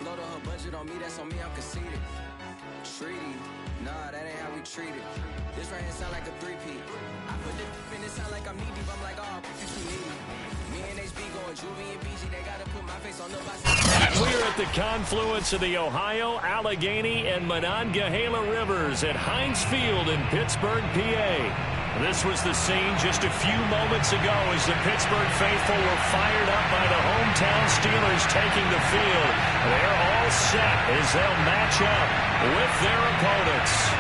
Load up her budget on me, that's on me, I'm conceited. Treaty, nah, that ain't how we treat it. This right here sound like a three-peat. I put the in it sound like I'm knee deep. I'm like, oh, you too needy. Me and HB going Juvie and BG, they gotta put my face on the bus. We're at the confluence of the Ohio, Allegheny, and Monongahela rivers at Heinz Field in Pittsburgh, PA. This was the scene just a few moments ago as the Pittsburgh faithful were fired up by the hometown Steelers taking the field. They're all set as they'll match up with their opponents.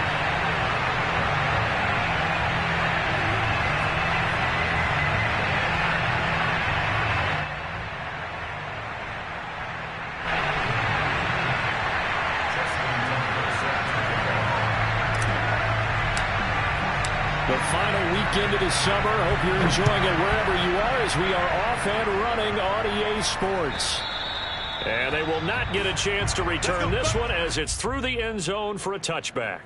The final weekend of the summer. Hope you're enjoying it wherever you are as we are off and running on EA Sports. And they will not get a chance to return this one as it's through the end zone for a touchback.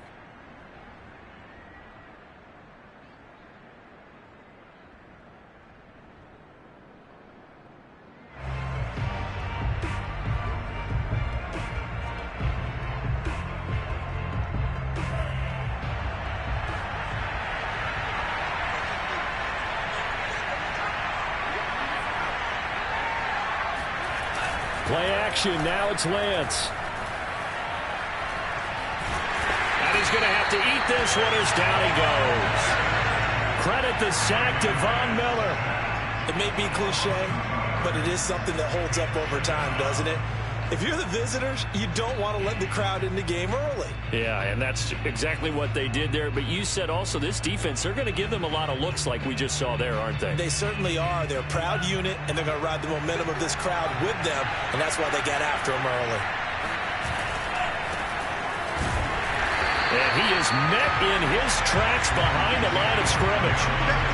Play action. Now it's Lance. And he's going to have to eat this one as down he goes. Credit the sack to Von Miller. It may be cliche, but it is something that holds up over time, doesn't it? If you're the visitors, you don't want to let the crowd in the game early. Yeah, and that's exactly what they did there. But you said also this defense, they're going to give them a lot of looks like we just saw there, aren't they? They certainly are. They're a proud unit, and they're going to ride the momentum of this crowd with them, and that's why they got after them early. And he is met in his tracks behind the line of scrimmage.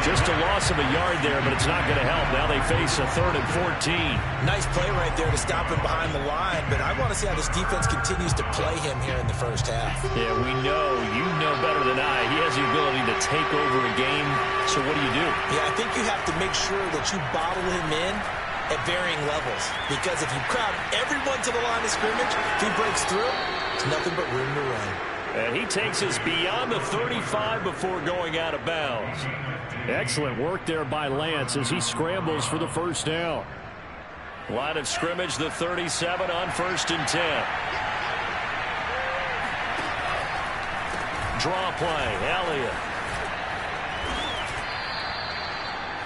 Just a loss of a yard there, but it's not going to help. Now they face a 3rd and 14. Nice play right there to stop him behind the line, but I want to see how this defense continues to play him here in the first half. Yeah, we know. You know better than I. He has the ability to take over a game, so what do you do? Yeah, I think you have to make sure that you bottle him in at varying levels, because if you crowd everyone to the line of scrimmage, if he breaks through, it's nothing but room to run. And he takes us beyond the 35 before going out of bounds. Excellent work there by Lance as he scrambles for the first down. Line of scrimmage, the 37 on 1st and 10. Draw play, Elliott.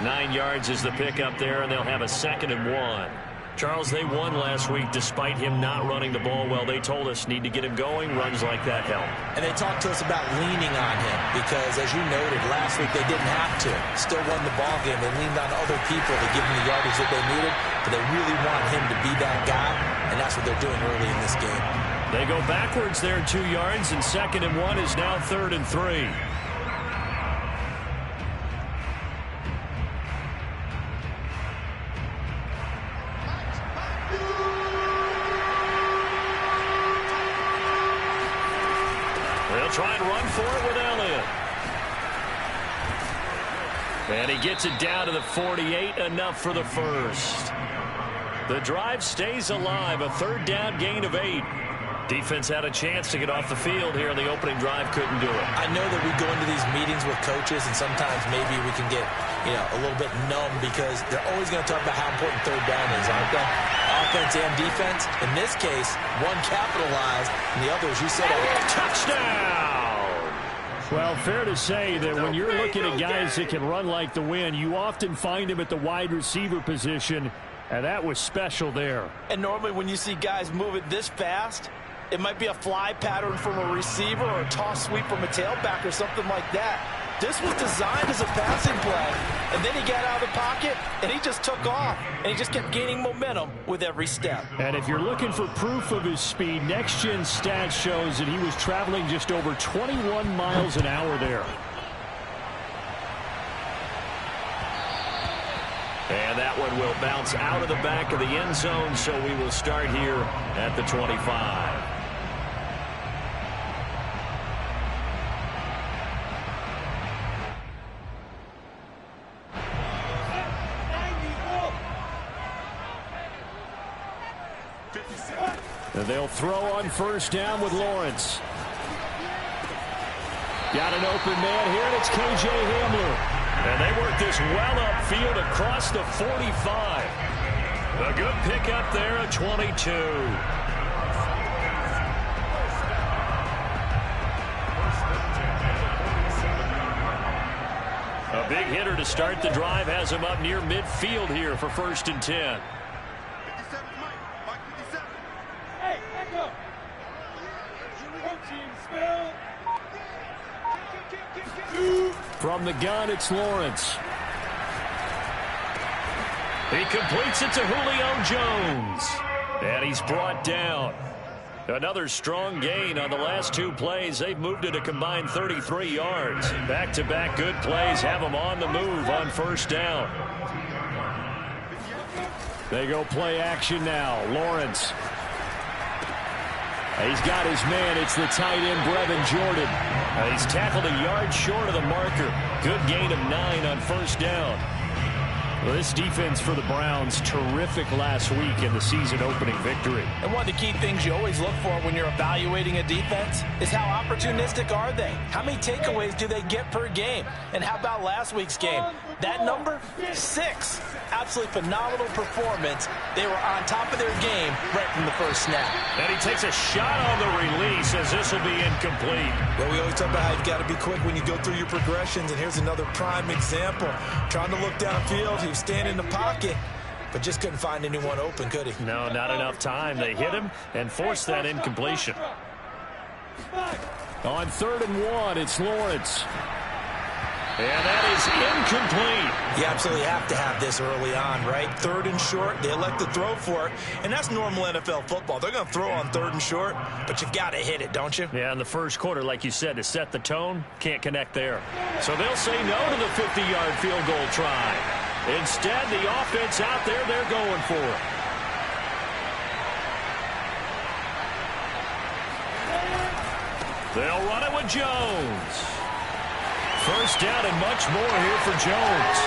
9 yards is the pickup there, and they'll have a 2nd and 1. Charles, they won last week despite him not running the ball well. They told us need to get him going. Runs like that help. And they talked to us about leaning on him because, as you noted, last week they didn't have to. Still won the ball game. They leaned on other people to give them the yardage that they needed, but they really want him to be that guy, and that's what they're doing early in this game. They go backwards there 2 yards, and 2nd and 1 is now 3rd and 3. Try and run for it with Elliott. And he gets it down to the 48, enough for the first. The drive stays alive, a 3rd down gain of 8. Defense had a chance to get off the field here in the opening drive, couldn't do it. I know that we go into these meetings with coaches, and sometimes maybe we can get, a little bit numb because they're always going to talk about how important 3rd down is, aren't they? Offense and defense. In this case, one capitalized, and the other, as you said, touchdown! Well, fair to say that when you're looking at guys that can run like the wind, you often find them at the wide receiver position, and that was special there. And normally when you see guys move it this fast, it might be a fly pattern from a receiver or a toss sweep from a tailback or something like that. This was designed as a passing play, and then he got out of the pocket, and he just took off, and he just kept gaining momentum with every step. And if you're looking for proof of his speed, Next Gen Stats shows that he was traveling just over 21 miles an hour there. And that one will bounce out of the back of the end zone, so we will start here at the 25. And they'll throw on first down with Lawrence. Got an open man here, and it's K.J. Hamler. And they work this well upfield across the 45. A good pickup there at 22. A big hitter to start the drive has him up near midfield here for 1st and 10. From the gun, it's Lawrence. He completes it to Julio Jones. And he's brought down. Another strong gain on the last 2 plays. They've moved it a combined 33 yards. Back-to-back good plays have them on the move on first down. They go play action now. Lawrence. He's got his man. It's the tight end, Brevin Jordan. He's tackled a yard short of the marker. Good gain of 9 on first down. Well, this defense for the Browns, terrific last week in the season-opening victory. And one of the key things you always look for when you're evaluating a defense is how opportunistic are they? How many takeaways do they get per game? And how about last week's game? That number, 6. Absolutely phenomenal performance. They were on top of their game right from the first snap. And he takes a shot on the release as this will be incomplete. Well, we always talk about how you've got to be quick when you go through your progressions, and here's another prime example. Trying to look downfield, he was standing in the pocket, but just couldn't find anyone open, could he? No, not enough time. They hit him and forced that incompletion. On 3rd and 1, it's Lawrence. And that is incomplete. You absolutely have to have this early on, right? 3rd and short, they elect to throw for it, and that's normal NFL football. They're going to throw on 3rd and short, but you've got to hit it, don't you? Yeah, in the first quarter, like you said, to set the tone, can't connect there. So they'll say no to the 50-yard field goal try. Instead, the offense out there, they're going for it. They'll run it with Jones. First down and much more here for Jones.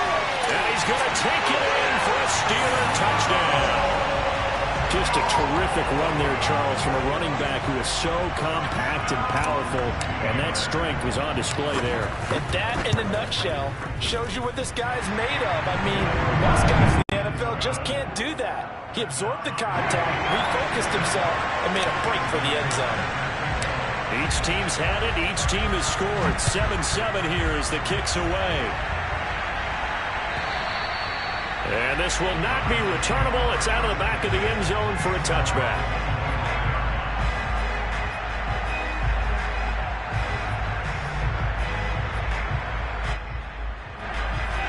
And he's going to take it in for a Steeler touchdown. Just a terrific run there, Charles, from a running back who is so compact and powerful, and that strength was on display there. And that, in a nutshell, shows you what this guy's made of. I mean, most guys in the NFL just can't do that. He absorbed the contact, refocused himself, and made a break for the end zone. Each team's had it. Each team has scored. 7-7 here as the kick's away. And this will not be returnable. It's out of the back of the end zone for a touchback.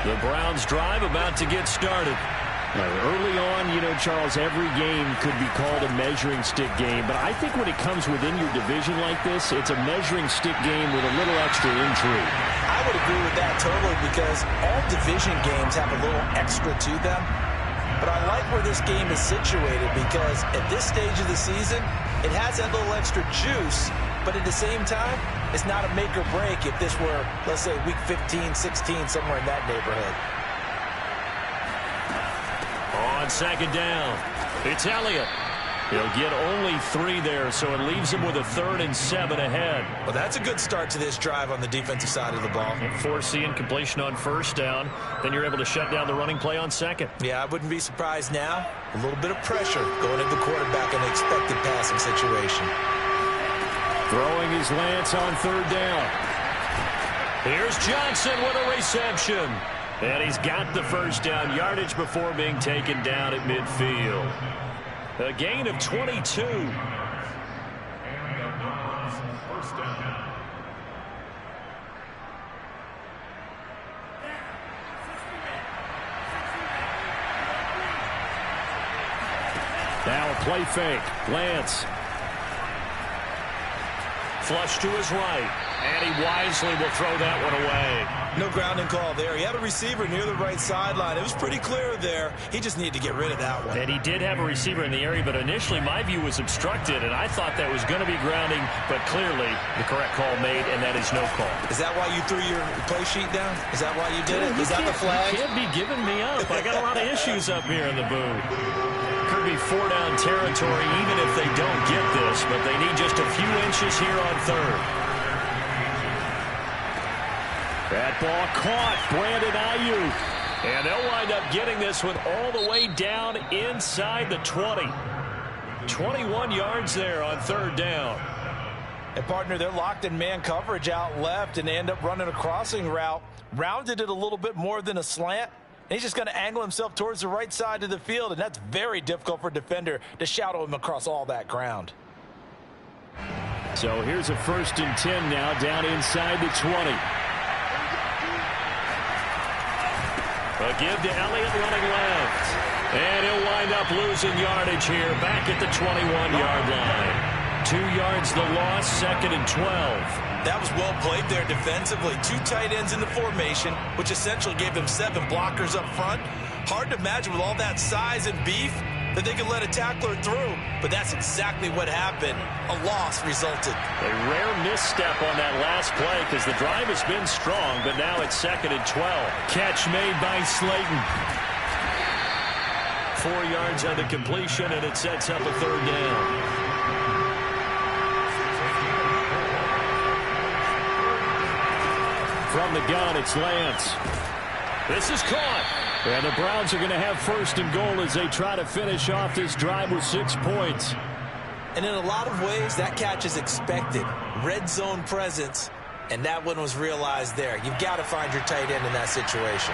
The Browns drive about to get started. Early on, you know, Charles, every game could be called a measuring stick game. But I think when it comes within your division like this, it's a measuring stick game with a little extra intrigue. I would agree with that totally, because all division games have a little extra to them. But I like where this game is situated, because at this stage of the season, it has that little extra juice. But at the same time, it's not a make or break if this were, let's say, week 15, 16, somewhere in that neighborhood. On 2nd down, it's Elliott. He'll get only 3 there, so it leaves him with a 3rd and 7 ahead. Well, that's a good start to this drive on the defensive side of the ball. Force the incompletion on first down. Then you're able to shut down the running play on 2nd. Yeah, I wouldn't be surprised now. A little bit of pressure going into the quarterback in an expected passing situation. Throwing his Lance on 3rd down. Here's Johnson with a reception. And he's got the first down yardage before being taken down at midfield. A gain of 22. Now a play fake. Lance. Flush to his right. And he wisely will throw that one away. No grounding call there. He had a receiver near the right sideline. It was pretty clear there. He just needed to get rid of that one. And he did have a receiver in the area, but initially my view was obstructed, and I thought that was going to be grounding, but clearly the correct call made, and that is no call. Is that why you threw your play sheet down? Is that why you did it? Is that the flag? You can't be giving me up. I got a lot of issues up here in the booth. could be four-down territory even if they don't get this, but they need just a few inches here on third. That ball caught. Brandon Ayuk. And they'll wind up getting this one all the way down inside the 20. 21 yards there on third down. And, partner, they're locked in man coverage out left, and they end up running a crossing route. Rounded it a little bit more than a slant. And he's just going to angle himself towards the right side of the field, and that's very difficult for a defender to shadow him across all that ground. So here's a 1st and 10 now down inside the 20. A give to Elliott running left. And he'll wind up losing yardage here back at the 21-yard line. 2 yards the loss, 2nd and 12. That was well played there defensively. 2 tight ends in the formation, which essentially gave them 7 blockers up front. Hard to imagine with all that size and beef that they could let a tackler through, but that's exactly what happened. A loss resulted. A rare misstep on that last play because the drive has been strong, but now it's 2nd and 12. Catch made by Slayton. 4 yards on the completion, and it sets up a 3rd down. From the gun, it's Lance. This is caught. And the Browns are going to have 1st and goal as they try to finish off this drive with 6 points. And in a lot of ways, that catch is expected. Red zone presence, and that one was realized there. You've got to find your tight end in that situation.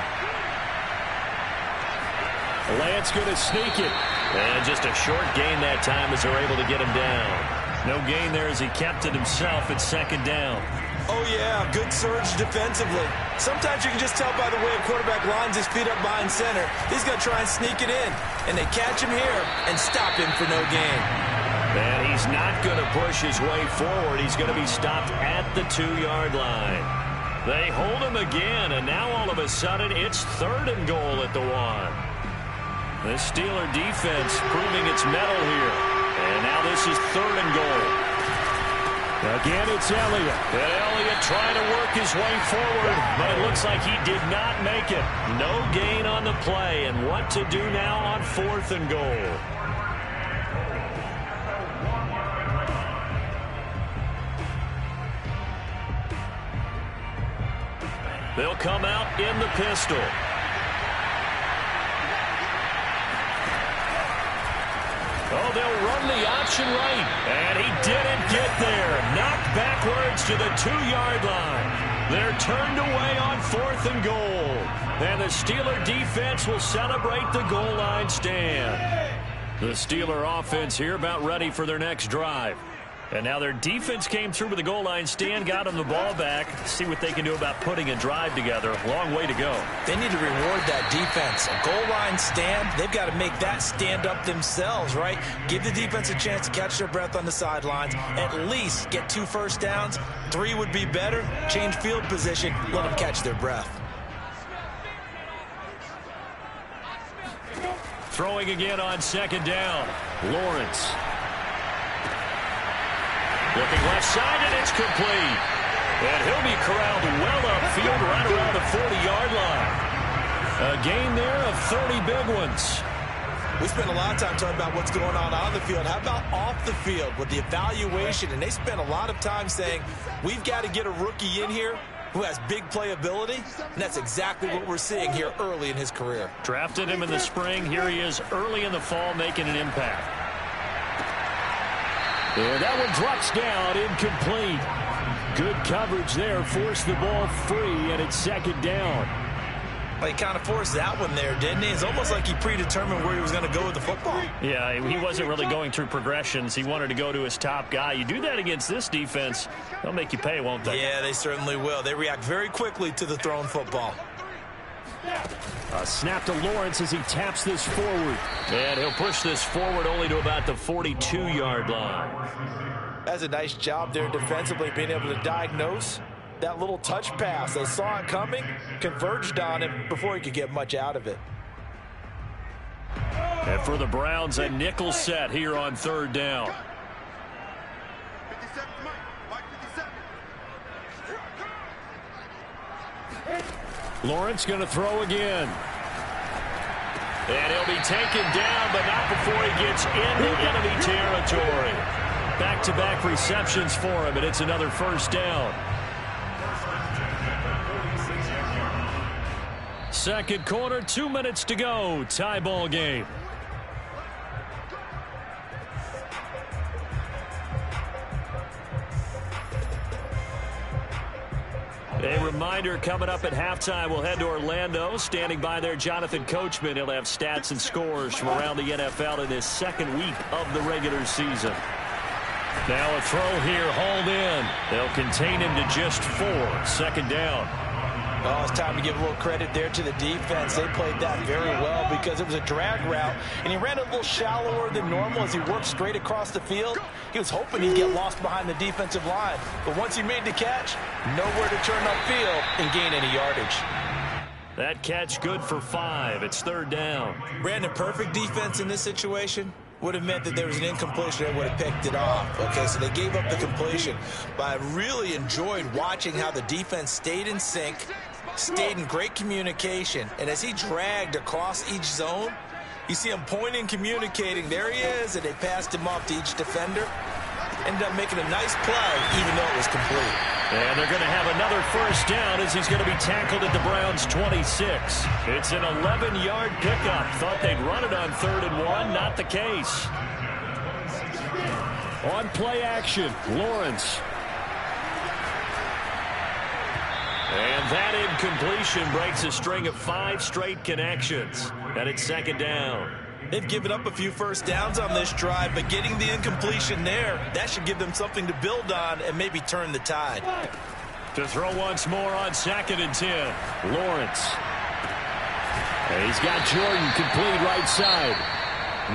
Lance going to sneak it. And just a short gain that time as they're able to get him down. No gain there as he kept it himself at 2nd down. Oh, yeah, good surge defensively. Sometimes you can just tell by the way a quarterback lines his feet up behind center. He's going to try and sneak it in. And they catch him here and stop him for no gain. And he's not going to push his way forward. He's going to be stopped at the 2-yard line. They hold him again, and now all of a sudden it's 3rd and goal at the 1. The Steeler defense proving its mettle here. And now this is 3rd and goal. Again, it's Elliott. And Elliott trying to work his way forward, but it looks like he did not make it. No gain on the play, and what to do now on 4th and goal. They'll come out in the pistol. Oh, they'll run the option right. And he didn't get there. Knocked backwards to the 2-yard line. They're turned away on 4th and goal. And the Steeler defense will celebrate the goal line stand. The Steeler offense here about ready for their next drive. And now their defense came through with the goal line stand, got them the ball back. See what they can do about putting a drive together. Long way to go. They need to reward that defense. A goal line stand, they've got to make that stand up themselves, right? Give the defense a chance to catch their breath on the sidelines. At least get 2 first downs. 3 would be better. Change field position. Let them catch their breath. Throwing again on 2nd down. Lawrence. Looking left side, and it's complete. And he'll be corralled well upfield right around the 40-yard line. A gain there of 30 big ones. We spent a lot of time talking about what's going on the field. How about off the field with the evaluation? And they spent a lot of time saying, we've got to get a rookie in here who has big playability, and that's exactly what we're seeing here early in his career. Drafted him in the spring. Here he is early in the fall making an impact. And that one drops down, incomplete. Good coverage there, forced the ball free, and it's 2nd down. Well, he kind of forced that one there, didn't he? It's almost like he predetermined where he was going to go with the football. Yeah, he wasn't really going through progressions. He wanted to go to his top guy. You do that against this defense, they'll make you pay, won't they? Yeah, they certainly will. They react very quickly to the thrown football. A snap to Lawrence as he taps this forward. And he'll push this forward only to about the 42-yard line. That's a nice job there defensively, being able to diagnose that little touch pass. They saw it coming, converged on him before he could get much out of it. And for the Browns, a nickel set here on 3rd down. Lawrence going to throw again. And he'll be taken down, but not before he gets into enemy territory. Back-to-back receptions for him, and it's another first down. Second quarter, 2 minutes to go. Tie ball game. A reminder, coming up at halftime, we'll head to Orlando. Standing by there, Jonathan Coachman. He'll have stats and scores from around the NFL in his second week of the regular season. Now a throw here, hauled in. They'll contain him to just 4. Second down. Oh, it's time to give a little credit there to the defense. They played that very well because it was a drag route, and he ran a little shallower than normal as he worked straight across the field. He was hoping he'd get lost behind the defensive line, but once he made the catch, nowhere to turn upfield and gain any yardage. That catch good for 5. It's third down. Brandon, perfect defense in this situation would have meant that there was an incompletion that would have picked it off. Okay, so they gave up the completion. But I really enjoyed watching how the defense stayed in sync, stayed in great communication, and as he dragged across each zone, you see him pointing, communicating. There he is, and they passed him off to each defender. Ended up making a nice play, even though it was complete. And they're going to have another first down as he's going to be tackled at the Browns' 26. It's an 11-yard pickup. Thought they'd run it on 3rd and 1. Not the case. On play action, Lawrence. And that incompletion breaks a string of 5 straight connections. And it's second down. They've given up a few first downs on this drive, but getting the incompletion there, that should give them something to build on and maybe turn the tide. To throw once more on 2nd and 10. Lawrence. And he's got Jordan complete right side.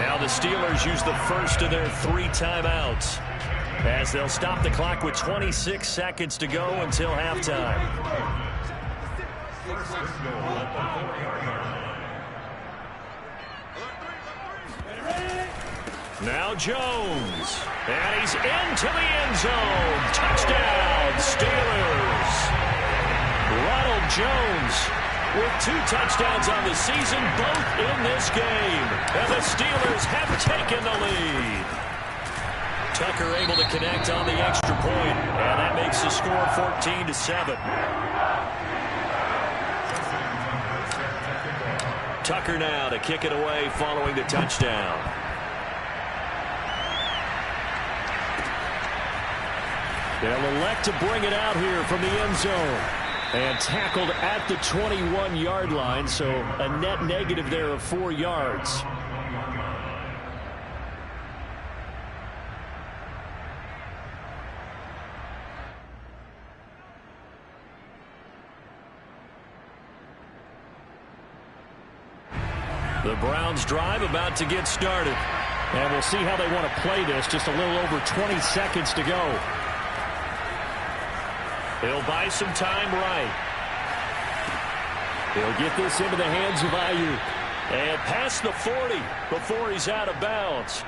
Now the Steelers use the first of their 3 timeouts as they'll stop the clock with 26 seconds to go until halftime. Now Jones, and he's into the end zone. Touchdown, Steelers. Ronald Jones with 2 touchdowns on the season, both in this game. And the Steelers have taken the lead. Tucker able to connect on the extra point, and that makes the score 14-7. Tucker now to kick it away following the touchdown. They'll elect to bring it out here from the end zone. And tackled at the 21-yard line, so a net negative there of 4 yards. The Browns drive about to get started. And we'll see how they want to play this. Just a little over 20 seconds to go. He'll buy some time right. He'll get this into the hands of Ayuk. And past the 40 before he's out of bounds.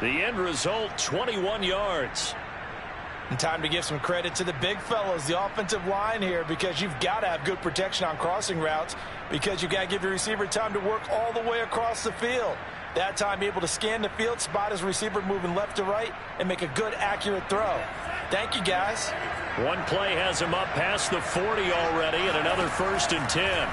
The end result, 21 yards. And time to give some credit to the big fellas, the offensive line here, because you've got to have good protection on crossing routes, because you've got to give your receiver time to work all the way across the field. That time, be able to scan the field, spot his receiver moving left to right, and make a good, accurate throw. Thank you, guys. One play has him up past the 40 already, and another 1st and 10.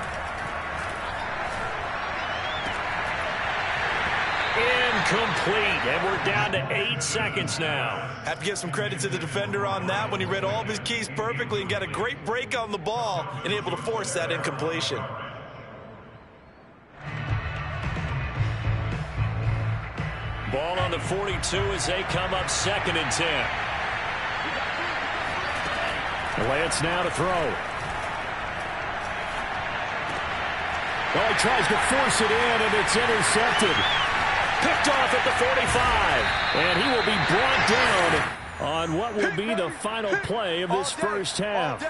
Incomplete, and we're down to 8 seconds now. Have to give some credit to the defender on that when he read all of his keys perfectly and got a great break on the ball and able to force that incompletion. Ball on the 42 as they come up 2nd and 10. Lance now to throw. Well, he tries to force it in, and it's intercepted. Picked off at the 45. And he will be brought down on what will be the final play of this first half.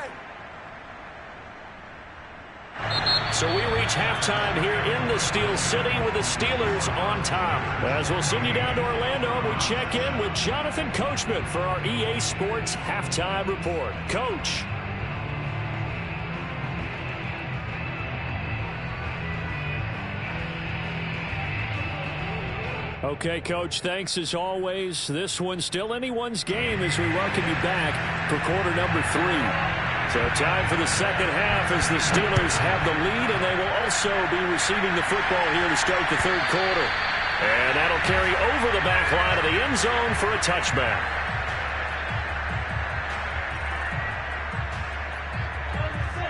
So we reach halftime here in the Steel City with the Steelers on top. As we'll send you down to Orlando, we check in with Jonathan Coachman for our EA Sports Halftime Report. Coach. Okay, Coach, thanks as always. This one's still anyone's game as we welcome you back for quarter number 3. So time for the second half as the Steelers have the lead, and they will also be receiving the football here to start the third quarter. And that'll carry over the back line of the end zone for a touchback.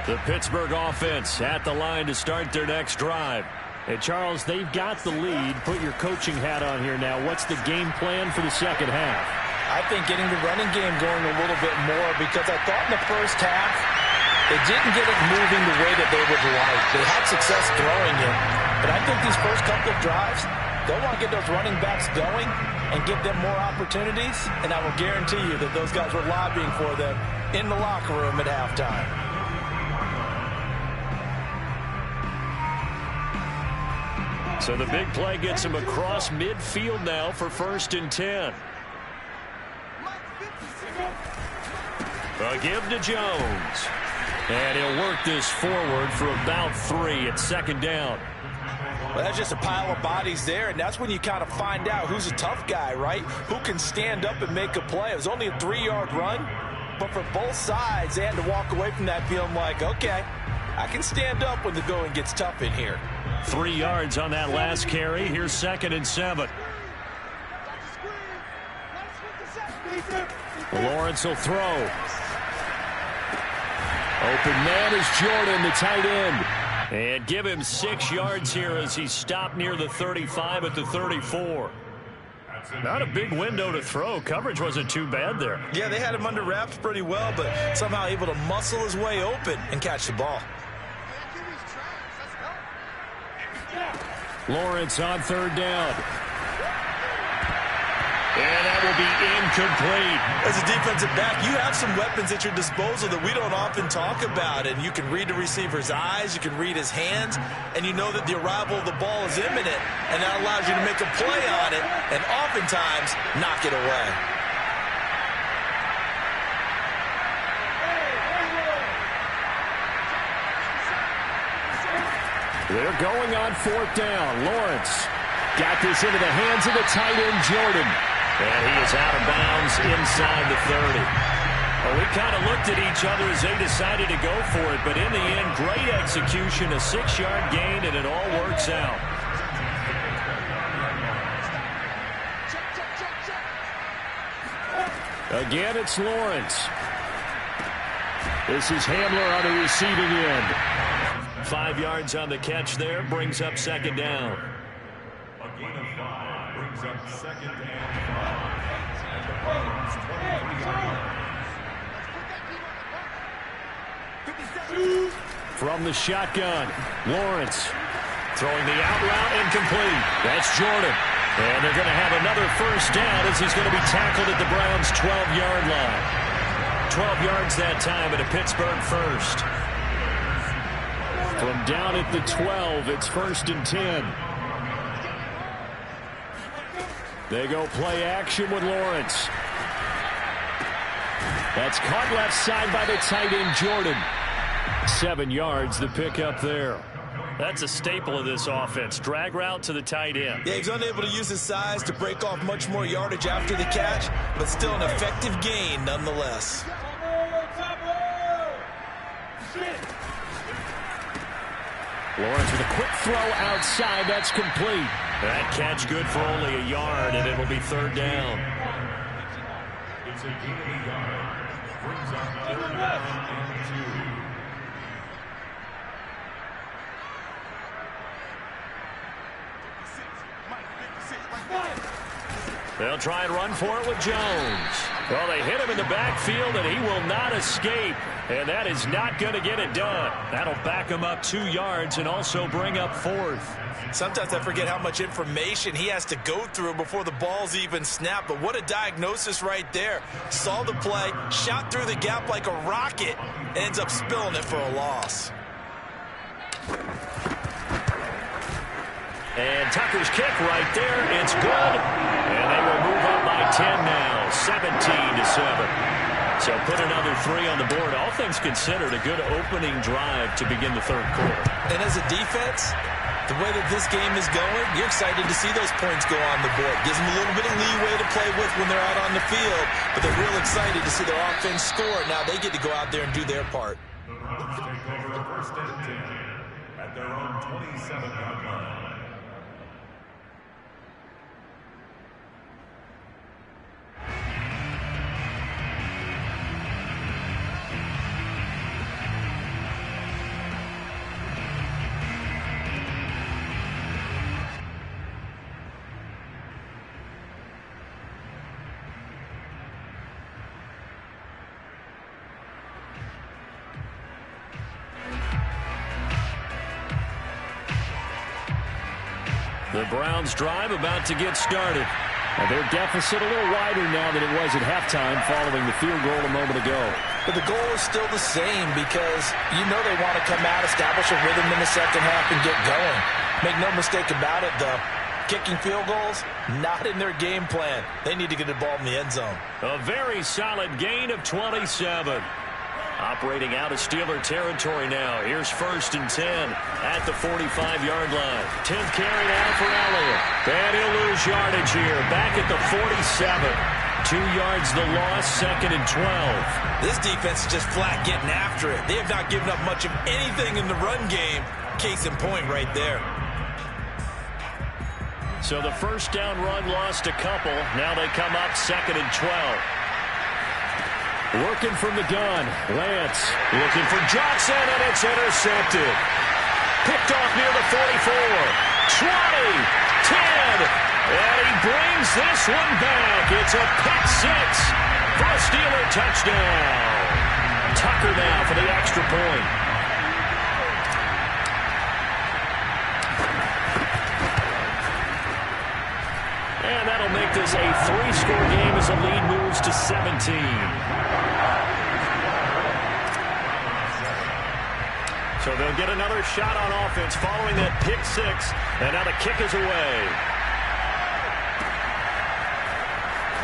The Pittsburgh offense at the line to start their next drive. Hey, Charles, they've got the lead. Put your coaching hat on here now. What's the game plan for the second half? I think getting the running game going a little bit more, because I thought in the first half they didn't get it moving the way that they would like. They had success throwing it, but I think these first couple of drives, they'll want to get those running backs going and give them more opportunities, and I will guarantee you that those guys were lobbying for them in the locker room at halftime. So the big play gets him across midfield now for 1st and 10. A give to Jones. And he'll work this forward for about 3 at 2nd down. Well, that's just a pile of bodies there, and that's when you kind of find out who's a tough guy, right? Who can stand up and make a play. It was only a 3-yard run, but for both sides, they had to walk away from that feeling like, okay, I can stand up when the going gets tough in here. 3 yards on that last carry. Here's 2nd and 7. Lawrence will throw. Open man is Jordan, the tight end. And give him 6 yards here as he stopped near the 35 at the 34. Not a big window to throw. Coverage wasn't too bad there. Yeah, they had him under wraps pretty well, but somehow able to muscle his way open and catch the ball. Lawrence on 3rd down. And that will be incomplete. As a defensive back, you have some weapons at your disposal that we don't often talk about. And you can read the receiver's eyes, you can read his hands, and you know that the arrival of the ball is imminent. And that allows you to make a play on it and oftentimes knock it away. They're going on 4th down. Lawrence got this into the hands of the tight end, Jordan. And he is out of bounds inside the 30. Well, we kind of looked at each other as they decided to go for it, but in the end, great execution, a 6-yard gain, and it all works out. Again, it's Lawrence. This is Hamler on the receiving end. 5 yards on the catch there, brings up 2nd down. A gain of 5 brings up 2nd and 5. From the shotgun, Lawrence throwing the out route incomplete. That's Jordan. And they're going to have another 1st down as he's going to be tackled at the Browns' 12-yard line. 12 yards that time at a Pittsburgh 1st. From down at the 12, it's 1st and 10. They go play action with Lawrence. That's caught left side by the tight end, Jordan. 7 yards, the pickup there. That's a staple of this offense. Drag route to the tight end. Yeah, he's unable to use his size to break off much more yardage after the catch, but still an effective gain nonetheless. Lawrence with a quick throw outside. That's complete. That catch good for only a yard, and it'll be 3rd down. It's a gain of a yard. Brings up 3rd and 2. They'll try and run for it with Jones. Well, they hit him in the backfield, and he will not escape. And that is not going to get it done. That'll back him up 2 yards and also bring up 4th. Sometimes I forget how much information he has to go through before the ball's even snapped. But what a diagnosis right there. Saw the play, shot through the gap like a rocket, and ends up spilling it for a loss. And Tucker's kick right there. It's good. And they will move up by 10 now, 17-7. So put another 3 on the board. All things considered, a good opening drive to begin the 3rd quarter. And as a defense, The way that this game is going, you're excited to see those points go on the board. Gives them a little bit of leeway to play with when they're out on the field, but they're real excited to see their offense score. Now they get to go out there and do their part. The Browns take over first and 10 at their own 27-yard line. The Browns drive about to get started. Their deficit a little wider now than it was at halftime following the field goal a moment ago. But the goal is still the same because you know they want to come out, establish a rhythm in the second half, and get going. Make no mistake about it, though. Kicking field goals, not in their game plan. They need to get the ball in the end zone. A very solid gain of 27. Operating out of Steeler territory now. Here's first and 10 at the 45-yard line. 10th carry now for Elliott. And he'll lose yardage here. Back at the 47. 2 yards the loss, second and 12. This defense is just flat getting after it. They have not given up much of anything in the run game. Case in point right there. So the first down run lost a couple. Now they come up second and 12. Working from the gun, Lance looking for Johnson, and it's intercepted. Picked off near the 44, 20, 10, and he brings this one back. It's a pick six for a Steeler touchdown. Tucker now for the extra point. And that'll make this a 3-score game as the lead moves to 17. So they'll get another shot on offense following that pick six, and now the kick is away.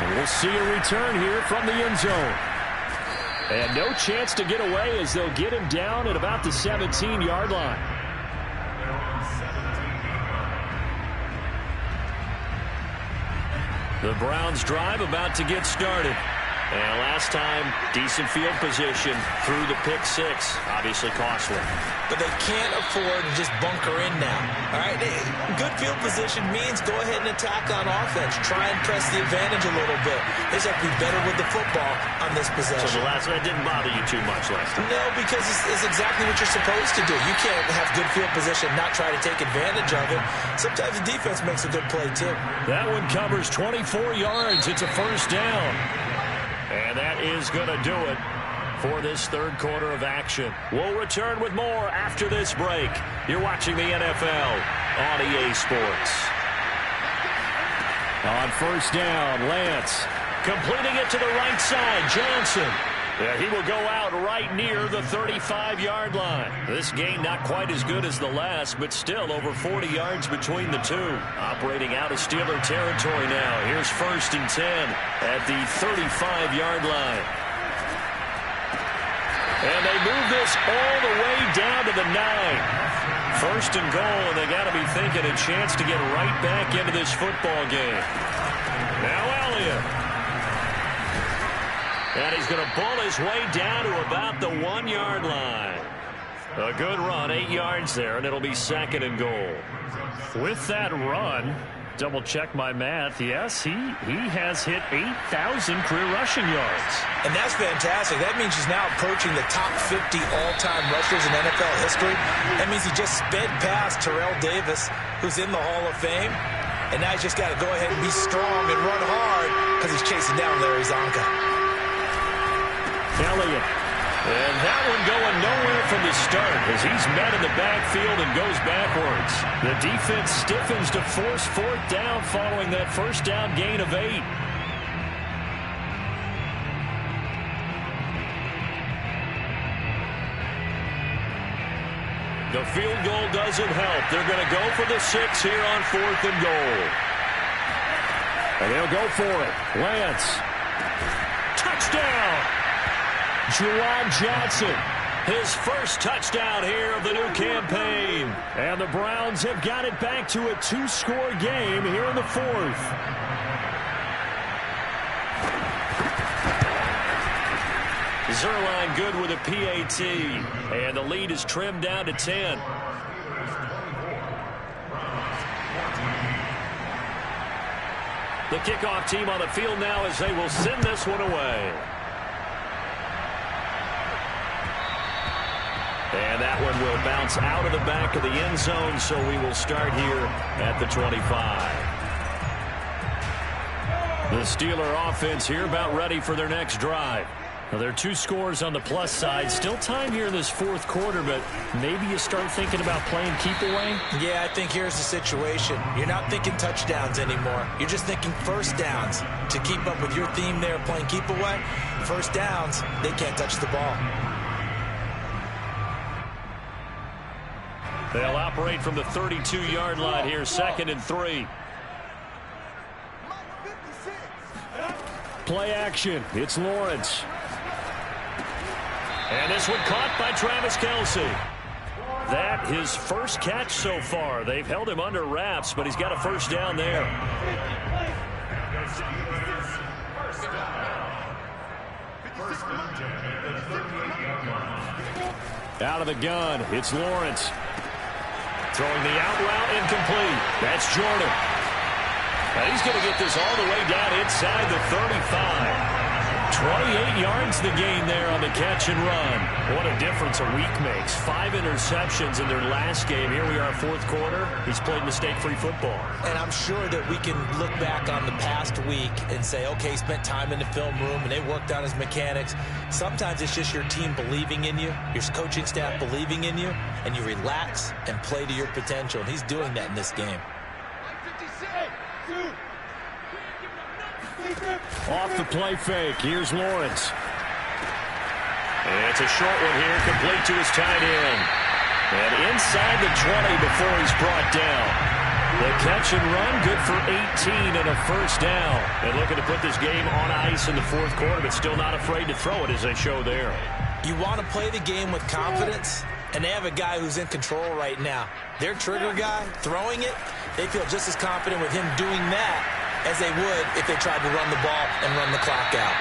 And we'll see a return here from the end zone. And no chance to get away as they'll get him down at about the 17-yard line. The Browns drive about to get started. And last time, decent field position through the pick six. Obviously costly. But they can't afford to just bunker in now. All right, good field position means go ahead and attack on offense. Try and press the advantage a little bit. They just have to be better with the football on this possession. So the last one didn't bother you too much last time? No, because it's exactly what you're supposed to do. You can't have good field position, not try to take advantage of it. Sometimes the defense makes a good play, too. That one covers 24 yards. It's a first down. And that is going to do it for this third quarter of action. We'll return with more after this break. You're watching the NFL on EA Sports. On first down, Lance completing it to the right side. Johnson. Yeah, he will go out right near the 35-yard line. This game not quite as good as the last, but still over 40 yards between the two. Operating out of Steeler territory now. Here's first and 10 at the 35-yard line. And they move this all the way down to the 9. First and goal, and they got to be thinking a chance to get right back into this football game. Now Elliott. And he's going to bull his way down to about the 1-yard line. A good run, 8 yards there, and it'll be second and goal. With that run, double check my math, yes, he has hit 8,000 career rushing yards. And that's fantastic. That means he's now approaching the top 50 all-time rushers in NFL history. That means he just sped past Terrell Davis, who's in the Hall of Fame. And now he's just got to go ahead and be strong and run hard because he's chasing down Larry Zonka. Elliott. And that one going nowhere from the start as he's met in the backfield and goes backwards. The defense stiffens to force fourth down following that first down gain of 8. The field goal doesn't help. They're going to go for the 6 here on fourth and goal. And they'll go for it. Lance. Touchdown. Juwan Johnson. His first touchdown here of the new campaign. And the Browns have got it back to a 2-score game here in the fourth. Zerline good with a PAT. And the lead is trimmed down to 10. The kickoff team on the field now as they will send this one away. And that one will bounce out of the back of the end zone, so we will start here at the 25. The Steeler offense here about ready for their next drive. Now, there are 2 scores on the plus side. Still time here in this fourth quarter, but maybe you start thinking about playing keep away? Yeah, I think here's the situation. You're not thinking touchdowns anymore. You're just thinking first downs. To keep up with your theme there, playing keep away, first downs, they can't touch the ball. They'll operate from the 32-yard line here, 2nd and 3. Play action. It's Lawrence. And this one caught by Travis Kelce. That his first catch so far. They've held him under wraps, but he's got a first down there. Out of the gun, it's Lawrence. Throwing the out route incomplete. That's Jordan. And he's going to get this all the way down inside the 35. 28 yards the gain there on the catch and run. What a difference a week makes. 5 interceptions in their last game. Here we are, fourth quarter. He's played mistake-free football. And I'm sure that we can look back on the past week and say, okay, he spent time in the film room and they worked on his mechanics. Sometimes it's just your team believing in you, your coaching staff believing in you, and you relax and play to your potential. And he's doing that in this game. Off the play fake. Here's Lawrence. And it's a short one here, complete to his tight end. And inside the 20 before he's brought down. The catch and run, good for 18 and a first down. And looking to put this game on ice in the fourth quarter, but still not afraid to throw it as they show there. You want to play the game with confidence, and they have a guy who's in control right now. Their trigger guy, throwing it, they feel just as confident with him doing that as they would if they tried to run the ball and run the clock out.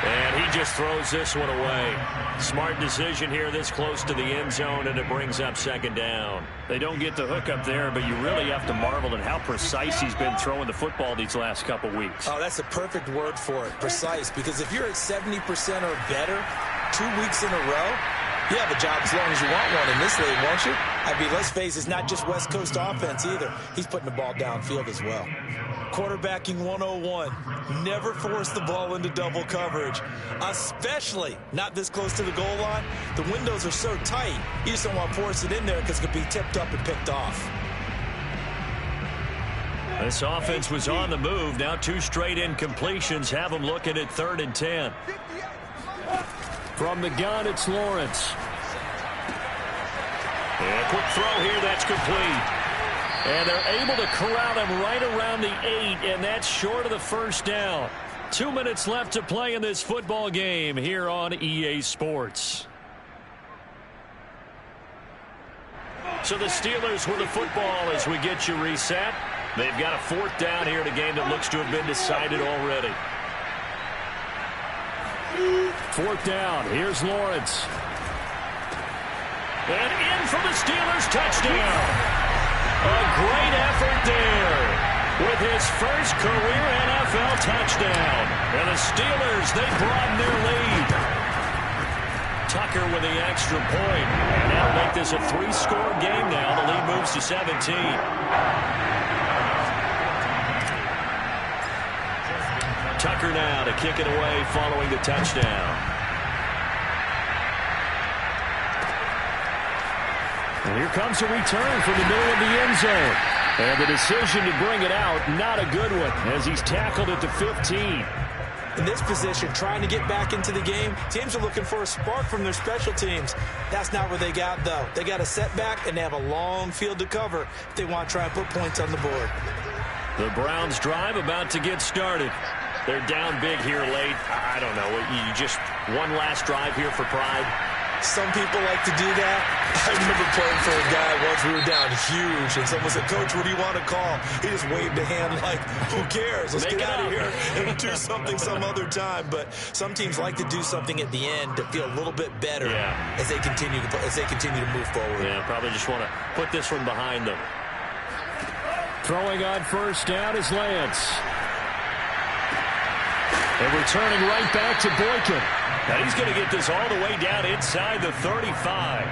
And he just throws this one away. Smart decision here this close to the end zone, and it brings up second down. They don't get the hook up there, but you really have to marvel at how precise he's been throwing the football these last couple weeks. Oh, that's a perfect word for it, precise, because if you're at 70% or better 2 weeks in a row, you have a job as long as you want one in this league, won't you? I mean, let's face it, it's not just West Coast offense either. He's putting the ball downfield as well. Quarterbacking 101. Never force the ball into double coverage, especially not this close to the goal line. The windows are so tight, you just don't want to force it in there because it could be tipped up and picked off. This offense was on the move. Now 2 straight incompletions have them looking at 3rd and 10. From the gun, it's Lawrence. And a quick throw here, that's complete. And they're able to corral him right around the 8, and that's short of the first down. 2 minutes left to play in this football game here on EA Sports. So the Steelers with the football as we get you reset. They've got a 4th down here in a game that looks to have been decided already. 4th down. Here's Lawrence. And in for the Steelers touchdown. A great effort there with his first career NFL touchdown. And the Steelers, they broaden their lead. Tucker with the extra point. And that'll make this a 3-score game now. The lead moves to 17. Tucker now to kick it away following the touchdown. And here comes a return from the middle of the end zone. And the decision to bring it out, not a good one, as he's tackled at the 15. In this position, trying to get back into the game, teams are looking for a spark from their special teams. That's not what they got, though. They got a setback, and they have a long field to cover if they want to try and put points on the board. The Browns drive about to get started. They're down big here late. I don't know. You just one last drive here for pride. Some people like to do that. I remember playing for a guy once. We were down huge, and someone said, "Coach, what do you want to call?" He just waved a hand like, "Who cares? Let's get out of here and do something some other time." But some teams like to do something at the end to feel a little bit better as they continue to move forward. Yeah, probably just want to put this one behind them. Throwing on first down is Lance. And returning right back to Boykin. And he's going to get this all the way down inside the 35.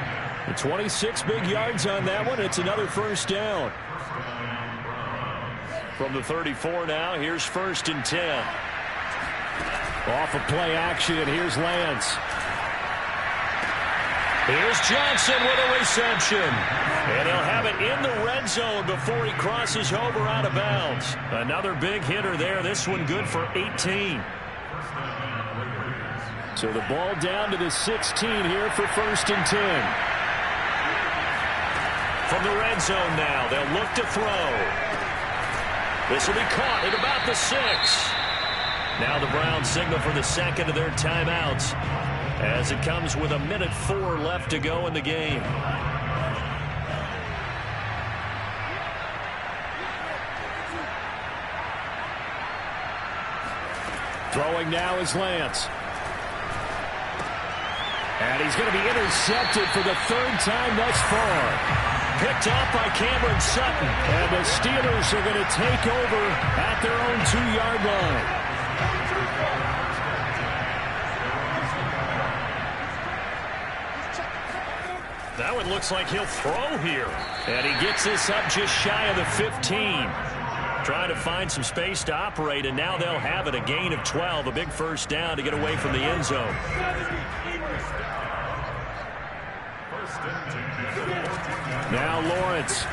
The 26 big yards on that one. It's another first down. From the 34 now, here's 1st and 10. Off of play action, here's Lance. Here's Johnson with a reception. And he'll have it in the red zone before he crosses over out of bounds. Another big hitter there. This one good for 18. So the ball down to the 16 here for 1st and 10. From the red zone now, they'll look to throw. This will be caught at about the 6. Now the Browns signal for the second of their timeouts as it comes with 1:04 left to go in the game. Throwing now is Lance. And he's going to be intercepted for the 3rd time thus far. Picked off by Cameron Sutton. And the Steelers are going to take over at their own 2-yard line. That one looks like he'll throw here. And he gets this up just shy of the 15. Trying to find some space to operate, and now they'll have it. A gain of 12, a big first down to get away from the end zone. Now Lawrence.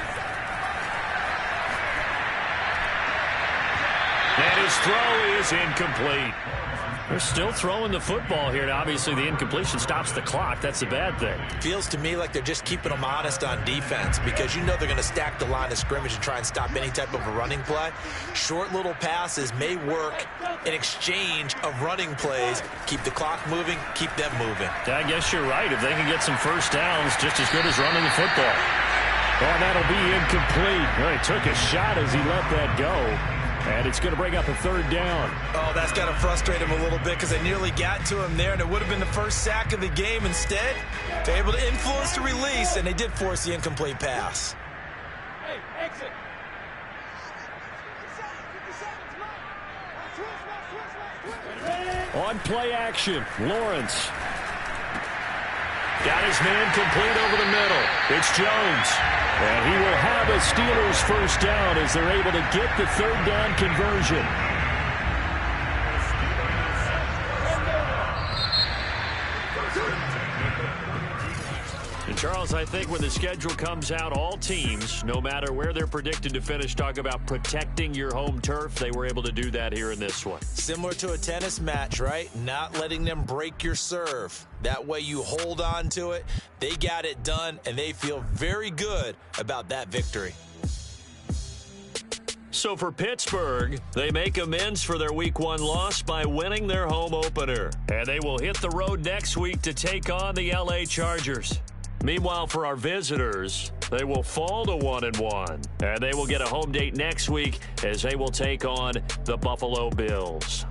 And his throw is incomplete. They're still throwing the football here, and obviously the incompletion stops the clock. That's a bad thing. Feels to me like they're just keeping them honest on defense because you know they're going to stack the line of scrimmage and try and stop any type of a running play. Short little passes may work in exchange of running plays. Keep the clock moving, keep them moving. I guess you're right. If they can get some first downs, just as good as running the football. Oh, that'll be incomplete. Well, he took a shot as he let that go. And it's going to bring up a 3rd down. Oh, that's got to frustrate him a little bit because they nearly got to him there, and it would have been the first sack of the game. Instead, they're able to influence the release, and they did force the incomplete pass. Hey, exit. On play action, Lawrence. Got his man complete over the middle. It's Jones. And he will have a Steelers first down as they're able to get the 3rd down conversion. And Charles, I think when the schedule comes out, all teams, no matter where they're predicted to finish, talk about protecting your home turf. They were able to do that here in this one. Similar to a tennis match, right? Not letting them break your serve. That way you hold on to it. They got it done, and they feel very good about that victory. So for Pittsburgh, they make amends for their Week 1 loss by winning their home opener. And they will hit the road next week to take on the LA Chargers. Meanwhile, for our visitors, they will fall to 1-1. And they will get a home date next week as they will take on the Buffalo Bills.